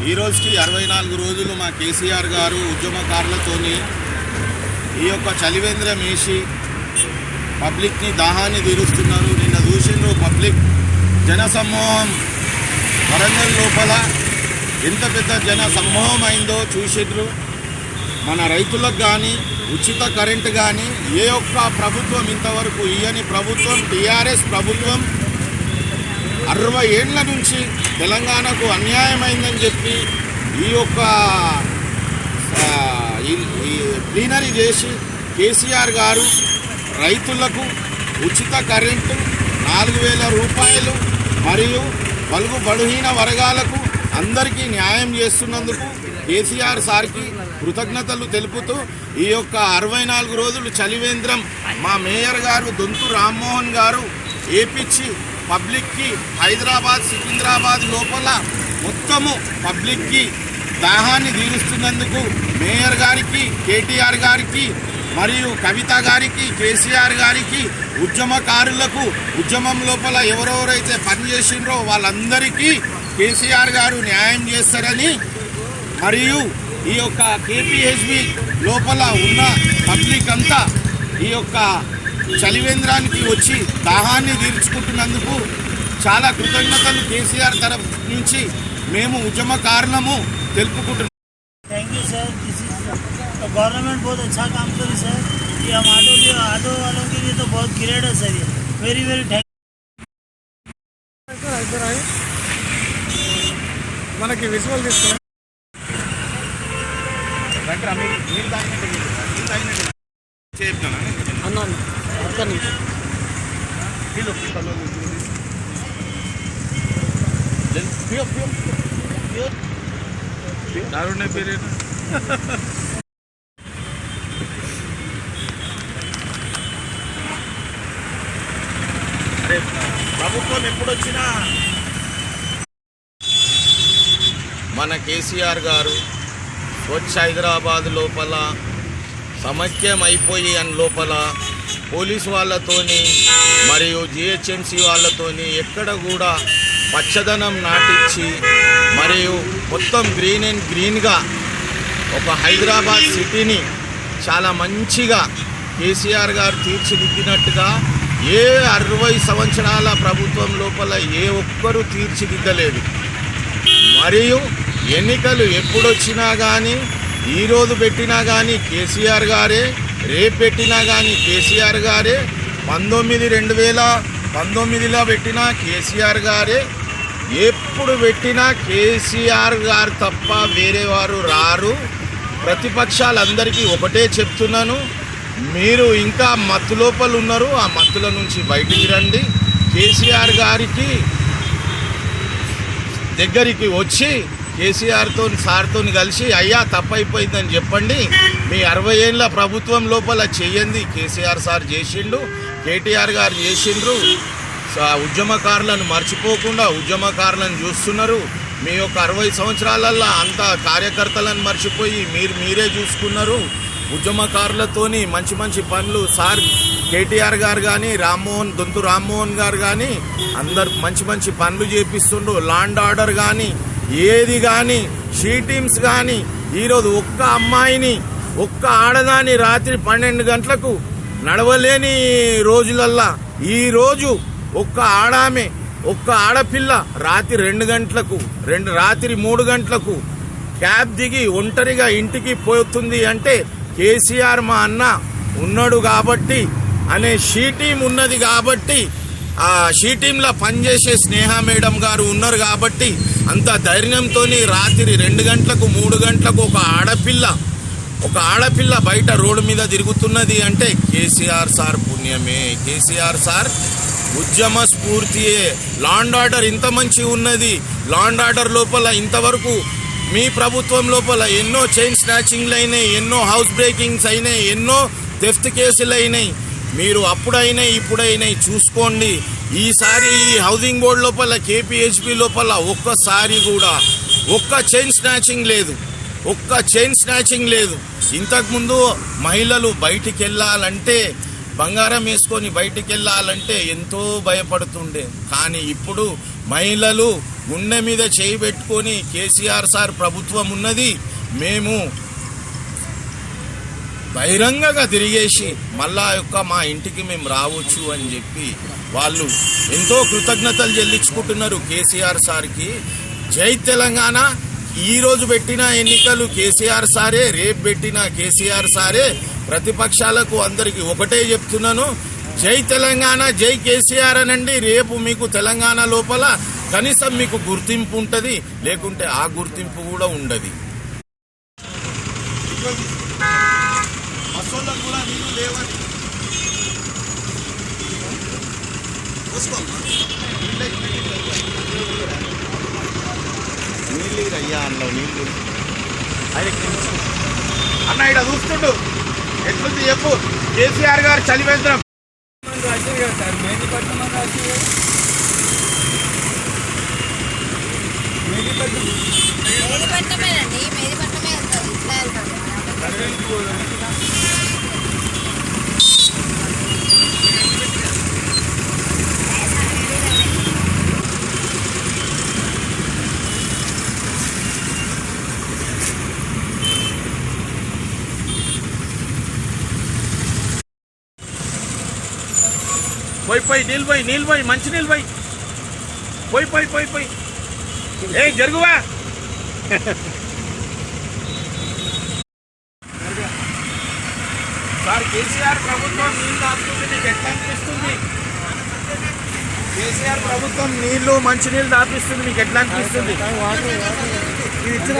ఈ రోజుకి 64 రోజులు మా కేసీఆర్ గారు ఉద్యమకారులతోని ఈ యొక్క చలివేంద్రం వేసి పబ్లిక్ని దాహాన్ని తీరుస్తున్నారు. నిన్న చూసిండ్రు పబ్లిక్ జనసమూహం వరంగల్ లోపల ఎంత పెద్ద జన సమూహం అయిందో చూసిండ్రు. మన రైతులకు కానీ ఉచిత కరెంటు కానీ ఏ ఒక్క ప్రభుత్వం ఇంతవరకు ఇయ్యని ప్రభుత్వం టీఆర్ఎస్ ప్రభుత్వం 60 ఏళ్ల నుంచి తెలంగాణకు అన్యాయమైందని చెప్పి ఈ యొక్క ప్లీనరీ చేసి కేసీఆర్ గారు రైతులకు ఉచిత కరెంటు 4,000 రూపాయలు మరియు బలుగు బడుహీన వర్గాలకు అందరికీ న్యాయం చేస్తున్నందుకు కేసీఆర్ సార్కి కృతజ్ఞతలు తెలుపుతూ ఈ యొక్క 64 రోజులు చలివేంద్రం మా మేయర్ గారు దొంతు రామ్మోహన్ గారు ఏపిచ్చి పబ్లిక్కి హైదరాబాద్ సికింద్రాబాద్ లోపల మొత్తము పబ్లిక్కి దాహాన్ని తీరుస్తున్నందుకు మేయర్ గారికి కేటీఆర్ గారికి మరియు కవిత గారికి కేసీఆర్ గారికి ఉద్యమకారులకు ఉద్యమం లోపల ఎవరెవరైతే పనిచేసిండ్రో వాళ్ళందరికీ కేసీఆర్ గారు న్యాయం చేస్తారని మరియు ఈ యొక్క కేపీహెచ్బి లోపల ఉన్న పబ్లిక్ అంతా ఈ యొక్క చలివేంద్రానికి వచ్చి దాహాన్ని తీర్చుకుంటున్నందుకు చాలా కృతజ్ఞతలు కేసీఆర్ తరఫు నుంచి మేము ఉద్యమకారులము తెలుపుకుంటున్నాం. Thank you sir, this is government बहुत अच्छा काम करी सर. ये हम ऑटो वालों के लिए तो बहुत ग्रेट है सर. ये वेरी वेरी थैंक మనకి విజువల్ తీసుకున్నాం. దారుణ పేరు ప్రభుత్వం ఎప్పుడొచ్చినా మన కేసీఆర్ గారు స్వచ్ఛ హైదరాబాద్ లోపల సమైక్యం అయిపోయి అని లోపల పోలీసు వాళ్ళతోని మరియు జిహెచ్ఎంసీ వాళ్ళతోని ఎక్కడ కూడా పచ్చదనం నాటించి మరియు మొత్తం గ్రీన్ అండ్ గ్రీన్గా ఒక హైదరాబాద్ సిటీని చాలా మంచిగా కేసీఆర్ గారు తీర్చిదిద్దినట్టుగా ఏ 60 సంవత్సరాల ప్రభుత్వం లోపల ఏ ఒక్కరూ తీర్చిదిద్దలేదు. మరియు ఎన్నికలు ఎప్పుడొచ్చినా కానీ ఈరోజు పెట్టినా కానీ కేసీఆర్ గారే, రేపు పెట్టినా కానీ కేసీఆర్ గారే, 2019లో పెట్టినా కేసీఆర్ గారే, ఎప్పుడు పెట్టినా కేసీఆర్ గారు తప్ప వేరే వారు రారు. ప్రతిపక్షాలందరికీ ఒకటే చెప్తున్నాను, మీరు ఇంకా మత్తు లోపల ఉన్నారు, ఆ మత్తుల నుంచి బయటికి రండి. కేసీఆర్ గారికి దగ్గరికి వచ్చి కేసీఆర్తో సార్తో కలిసి అయ్యా తప్పైపోయిందని చెప్పండి. మీ 60 ఏళ్ళ ప్రభుత్వం లోపల చెయ్యండి. కేసీఆర్ సార్ చేసిండు, కేటీఆర్ గారు చేసిండ్రు. ఉద్యమకారులను మర్చిపోకుండా ఉద్యమకారులను చూస్తున్నారు. మీ యొక్క 60 సంవత్సరాలల్లో అంత కార్యకర్తలను మర్చిపోయి మీరే చూసుకున్నారు. ఉద్యమకారులతోని మంచి మంచి పనులు సార్ కేటీఆర్ గారు కానీ దొంతు రామ్మోహన్ గారు కానీ అందరు మంచి మంచి పనులు చేపిస్తుండ్రు. లాండ్ ఆర్డర్ కానీ ఏది కానీ షీ టీమ్స్ కానీ ఈరోజు ఒక్క అమ్మాయిని ఒక్క ఆడదాని రాత్రి 12 గంటలకు నడవలేని రోజులల్లా ఈరోజు ఒక్క ఆడపిల్ల రాత్రి 2 గంటలకు రాత్రి 3 గంటలకు క్యాబ్ దిగి ఒంటరిగా ఇంటికి పోతుంది అంటే కేసీఆర్ మా అన్న ఉన్నాడు కాబట్టి అనే షీ టీం ఉన్నది కాబట్టి ఆ షీ టీంలో పనిచేసే స్నేహ మేడం గారు ఉన్నారు కాబట్టి అంత ధైర్యంతో రాత్రి 2 గంటలకు 3 గంటలకు ఒక ఆడపిల్ల బయట రోడ్డు మీద తిరుగుతున్నది అంటే కేసీఆర్ సార్ పుణ్యమే. కేసీఆర్ సార్ ఉద్యమ స్ఫూర్తియే. లాండ్ ఆర్డర్ ఇంత మంచి ఉన్నది. లాండ్ ఆర్డర్ లోపల ఇంతవరకు మీ ప్రభుత్వం లోపల ఎన్నో చైన్ స్నాచింగ్లు అయినాయి, ఎన్నో హౌస్ బ్రేకింగ్స్ అయినాయి, ఎన్నో థెఫ్ట్ కేసులు అయినాయి. మీరు అప్పుడైనా ఇప్పుడైనాయి చూసుకోండి. ఈసారి ఈ హౌసింగ్ బోర్డు లోపల కేపీహెచ్బి లోపల ఒక్కసారి కూడా ఒక్క చైన్ స్నాచింగ్ లేదు. ఇంతకుముందు మహిళలు బయటికి వెళ్ళాలంటే బంగారం వేసుకొని బయటికి వెళ్ళాలంటే ఎంతో భయపడుతుండే. కానీ ఇప్పుడు మహిళలు గుండె మీద చేయి పెట్టుకొని కేసీఆర్ సార్ ప్రభుత్వం ఉన్నది, మేము బహిరంగంగా తిరిగేసి మళ్ళా మా ఇంటికి మేము రావచ్చు అని చెప్పి వాళ్ళు ఎంతో కృతజ్ఞతలు చెల్లించుకుంటున్నారు కేసీఆర్ సార్కి. జై తెలంగాణ. ఈరోజు పెట్టిన ఎన్నికలు కేసీఆర్ సారే, రేపు పెట్టిన కేసీఆర్ సారే. ప్రతిపక్షాలకు అందరికీ ఒకటే చెప్తున్నాను, జై తెలంగాణ, జై కేసీఆర్ అనండి. రేపు మీకు తెలంగాణ లోపల కనీసం మీకు గుర్తింపు ఉంటుంది, లేకుంటే ఆ గుర్తింపు కూడా ఉండదు. నీళ్ళు అయ్యా అన్న నీళ్ళు అన్న ఇక్కడ చూస్తుండు ఎట్లుంది చెప్పు. కేసీఆర్ గారు చలివేంద్రం మేదిపట్నమేనండి, మేదిపట్నమే వెళ్తారు, ఇట్లా వెళ్తారు. పోయి నీళ్ళు పోయి మంచి నీళ్ళు పోయి ఏ జరుగువా. సార్ కేసీఆర్ ప్రభుత్వం నీళ్ళు ఆపుతుంది, నీకు ఎట్లా అనిపిస్తుంది? కేసీఆర్ ప్రభుత్వం నీళ్లు మంచి నీళ్ళు ఆపిస్తుంది, మీకు ఎట్లా అనిపిస్తుంది? ఇది ఇచ్చిన